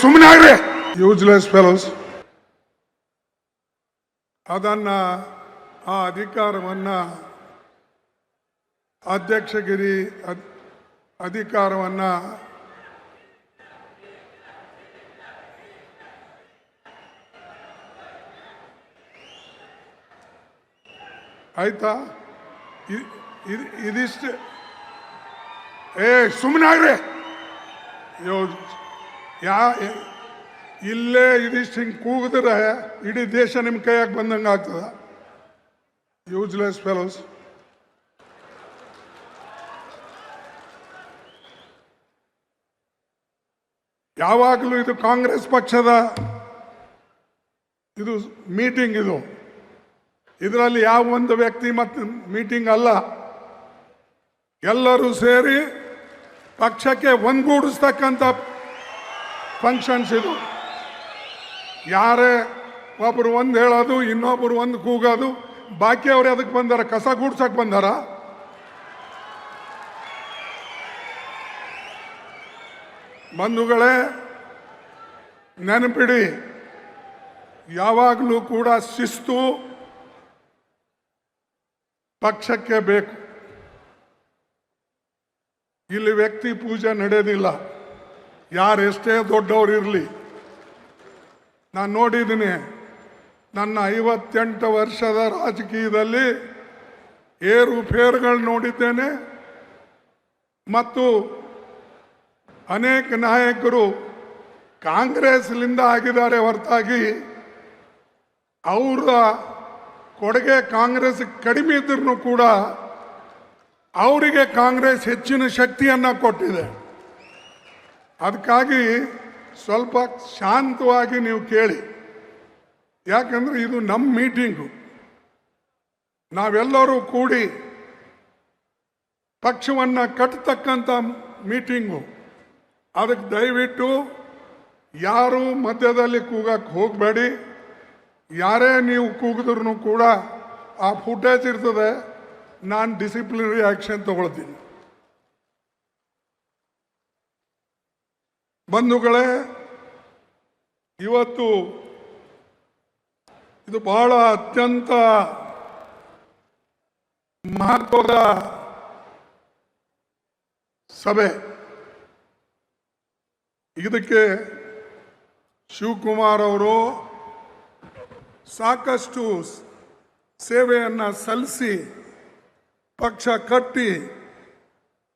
ಸುಮ್ಮನಾಗ್ರಿ useless fellows. ಅದನ್ನ ಆ ಅಧಿಕಾರವನ್ನ ಅಧ್ಯಕ್ಷಗಿರಿ ಅಧಿಕಾರವನ್ನ ಆಯ್ತಾ, ಇದಿಷ್ಟು ಸುಮ್ಮನಾಗ್ರಿ. ಇಲ್ಲೇ ಇದಿಷ್ಟು ಹಿಂಗೆ ಕೂಗಿದ್ರೆ ಇಡೀ ದೇಶ ನಿಮ್ಮ ಕೈಯಾಗ ಬಂದಂಗೆ ಆಗ್ತದ. Useless fellows. ಯಾವಾಗಲೂ ಇದು ಕಾಂಗ್ರೆಸ್ ಪಕ್ಷದ ಇದು ಮೀಟಿಂಗ್, ಇದರಲ್ಲಿ ಯಾವ ಒಂದು ವ್ಯಕ್ತಿ ಮತ್ತು ಮೀಟಿಂಗ್ ಅಲ್ಲ. ಎಲ್ಲರೂ ಸೇರಿ ಪಕ್ಷಕ್ಕೆ ಒಂದುಗೂಡಿಸ್ತಕ್ಕಂಥ ಫಂಕ್ಷನ್ಸ್ ಇದು. ಯಾರೇ ಒಬ್ಬರು ಒಂದು ಹೇಳೋದು, ಇನ್ನೊಬ್ಬರು ಒಂದು ಕೂಗೋದು, ಬಾಕಿ ಅವ್ರು ಅದಕ್ಕೆ ಬಂದಾರ? ಕಸ ಗೂಡ್ಸಕ್ಕೆ ಬಂದಾರ? ಬಂಧುಗಳೇ, ನೆನಪಿಡಿ, ಯಾವಾಗಲೂ ಕೂಡ ಶಿಸ್ತು ಪಕ್ಷಕ್ಕೆ ಬೇಕು. ಇಲ್ಲಿ ವ್ಯಕ್ತಿ ಪೂಜೆ ನಡೆಯೋದಿಲ್ಲ, ಯಾರೆಷ್ಟೇ ದೊಡ್ಡವರು ಇರಲಿ. ನಾನು ನೋಡಿದ್ದೀನಿ, ನನ್ನ 58 ವರ್ಷದ ರಾಜಕೀಯದಲ್ಲಿ ಏರುಪೇರುಗಳು ನೋಡಿದ್ದೇನೆ. ಮತ್ತು ಅನೇಕ ನಾಯಕರು ಕಾಂಗ್ರೆಸ್ಲಿಂದ ಆಗಿದ್ದಾರೆ ಹೊರತಾಗಿ ಅವರ ಕೊಡುಗೆ ಕಾಂಗ್ರೆಸ್ ಕಡಿಮೆ ಇದ್ರೂ ಕೂಡ ಅವರಿಗೆ ಕಾಂಗ್ರೆಸ್ ಹೆಚ್ಚಿನ ಶಕ್ತಿಯನ್ನು ಕೊಟ್ಟಿದೆ. ಅದಕ್ಕಾಗಿ ಸ್ವಲ್ಪ ಶಾಂತವಾಗಿ ನೀವು ಕೇಳಿ. ಯಾಕಂದರೆ ಇದು ನಮ್ಮ ಮೀಟಿಂಗು, ನಾವೆಲ್ಲರೂ ಕೂಡಿ ಪಕ್ಷವನ್ನು ಕಟ್ಟತಕ್ಕಂಥ ಮೀಟಿಂಗು. ಅದಕ್ಕೆ ದಯವಿಟ್ಟು ಯಾರು ಮಧ್ಯದಲ್ಲಿ ಕೂಗಕ್ಕೆ ಹೋಗಬೇಡಿ. ಯಾರೇ ನೀವು ಕೂಗಿದ್ರೂ ಕೂಡ ಆ ಫುಟೇಜ್ ಇರ್ತದೆ, ನಾನು ಡಿಸಿಪ್ಲಿನರಿ ಆ್ಯಕ್ಷನ್ ತಗೊಳ್ತೀನಿ. ಬಂಧುಗಳೇ, ಇವತ್ತು ಇದು ಬಹಳ ಅತ್ಯಂತ ಮಹತ್ವದ ಸಭೆ. ಇದಕ್ಕೆ ಶಿವಕುಮಾರ್ ಅವರು ಸಾಕಷ್ಟು ಸೇವೆಯನ್ನು ಸಲ್ಲಿಸಿ ಪಕ್ಷ ಕಟ್ಟಿ,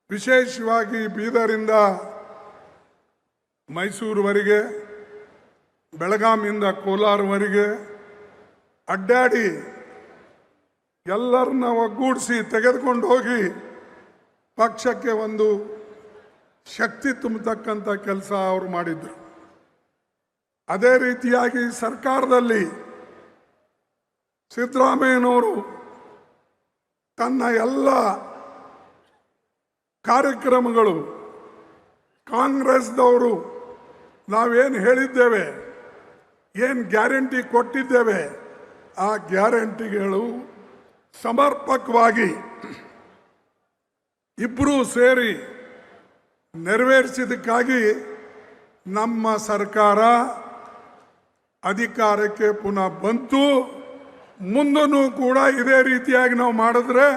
ವಿಶೇಷವಾಗಿ ಬೀದರಿಂದ ಮೈಸೂರುವರೆಗೆ, ಬೆಳಗಾವಿಯಿಂದ ಕೋಲಾರವರೆಗೆ ಅಡ್ಡಾಡಿ ಎಲ್ಲರನ್ನ ಒಗ್ಗೂಡಿಸಿ ತೆಗೆದುಕೊಂಡು ಹೋಗಿ ಪಕ್ಷಕ್ಕೆ ಒಂದು ಶಕ್ತಿ ತುಂಬತಕ್ಕಂಥ ಕೆಲಸ ಅವರು ಮಾಡಿದ್ರು. ಅದೇ ರೀತಿಯಾಗಿ ಸರ್ಕಾರದಲ್ಲಿ ಸಿದ್ದರಾಮಯ್ಯನವರು ತನ್ನ ಎಲ್ಲ ಕಾರ್ಯಕ್ರಮಗಳು ಕಾಂಗ್ರೆಸ್ದವರು ನಾವೇನು ಹೇಳಿದ್ದೇವೆ, ಏನು ಗ್ಯಾರಂಟಿ ಕೊಟ್ಟಿದ್ದೇವೆ, ಆ ಗ್ಯಾರಂಟಿಗಳು ಸಮರ್ಪಕವಾಗಿ ಇಬ್ಬರೂ ಸೇರಿ ನೆರವೇರಿಸಿದ್ದಕ್ಕಾಗಿ ನಮ್ಮ ಸರ್ಕಾರ ಅಧಿಕಾರಕ್ಕೆ ಪುನಃ ಬಂತು. ಮುಂದೂ ಕೂಡ ಇದೇ ರೀತಿಯಾಗಿ ನಾವು ಮಾಡಿದ್ರೆ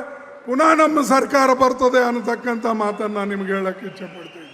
ಪುನಃ ನಮ್ಮ ಸರ್ಕಾರ ಬರ್ತದೆ ಅನ್ನತಕ್ಕಂಥ ಮಾತನ್ನು ನಿಮ್ಗೆ ಹೇಳಕ್ಕೆ ಇಚ್ಛೆ ಪಡ್ತೀವಿ.